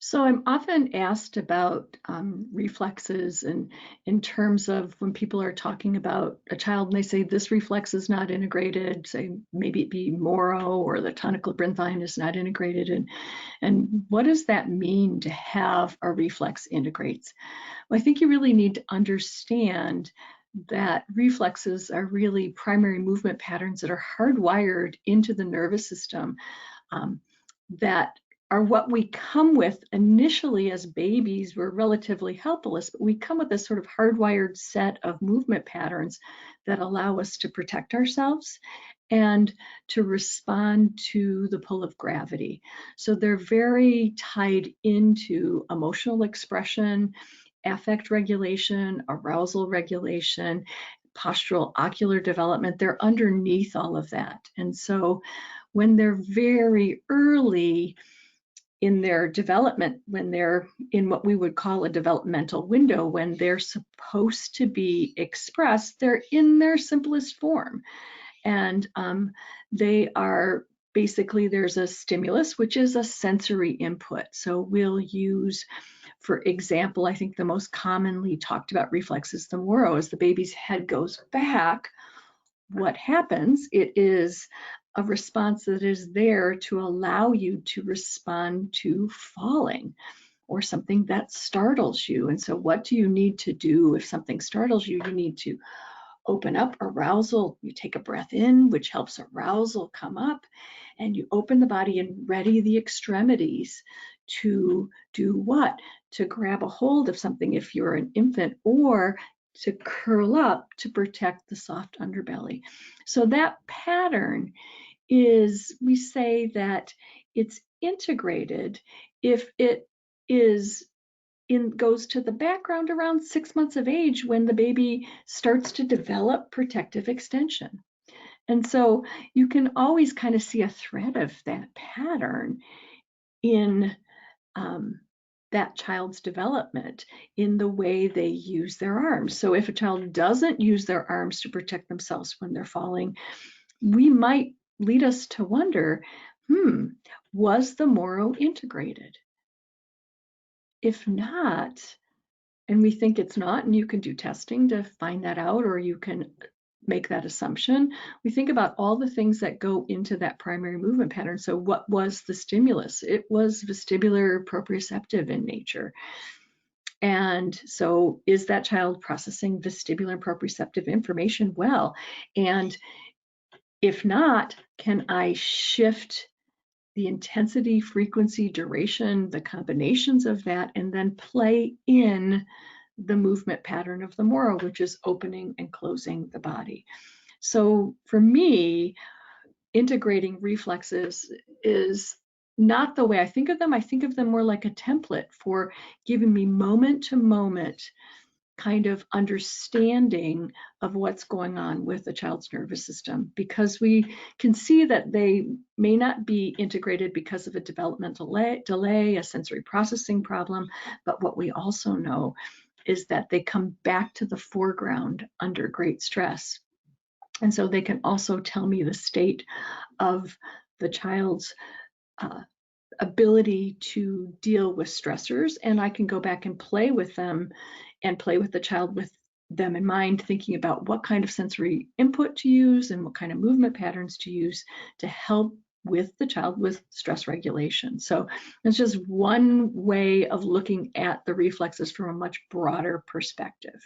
So I'm often asked about reflexes, and in terms of when people are talking about a child and they say this reflex is not integrated, say maybe it be Moro or the tonic labyrinthian is not integrated, and what does that mean to have a reflex integrates? Well, I think you really need to understand that reflexes are really primary movement patterns that are hardwired into the nervous system, um, that are what we come with initially as babies. We're relatively helpless, but we come with this sort of hardwired set of movement patterns that allow us to protect ourselves and to respond to the pull of gravity. So they're very tied into emotional expression, affect regulation, arousal regulation, postural ocular development. They're underneath all of that. And so when they're very early in their development, when they're in what we would call a developmental window, when they're supposed to be expressed, they're in their simplest form. And they are basically, there's a stimulus, which is a sensory input. So we'll use, for example, I think the most commonly talked about reflex is the Moro. As the baby's head goes back, what happens? It is a response that is there to allow you to respond to falling or something that startles you. And so what do you need to do if something startles you? You need to open up arousal. You take a breath in, which helps arousal come up, and you open the body and ready the extremities to do what? To grab a hold of something if you're an infant, or to curl up to protect the soft underbelly. So that pattern is, we say that it's integrated if it is goes to the background around 6 months of age, when the baby starts to develop protective extension. And so you can always kind of see a thread of that pattern in that child's development, in the way they use their arms. So if a child doesn't use their arms to protect themselves when they're falling, we might lead us to wonder, was the Moro integrated? If not, and we think it's not, and you can do testing to find that out, or you can make that assumption. We think about all the things that go into that primary movement pattern. So what was the stimulus? It was vestibular proprioceptive in nature. And so is that child processing vestibular and proprioceptive information well? And if not, can I shift the intensity, frequency, duration, the combinations of that, and then play in the movement pattern of the Moro, which is opening and closing the body. So for me, integrating reflexes is not the way I think of them. I think of them more like a template for giving me moment to moment kind of understanding of what's going on with the child's nervous system, because we can see that they may not be integrated because of a developmental delay, a sensory processing problem, but what we also know is that they come back to the foreground under great stress. And so they can also tell me the state of the child's uh, ability to deal with stressors, and I can go back and play with them and play with the child with them in mind, thinking about what kind of sensory input to use and what kind of movement patterns to use to help with the child with stress regulation. So it's just one way of looking at the reflexes from a much broader perspective.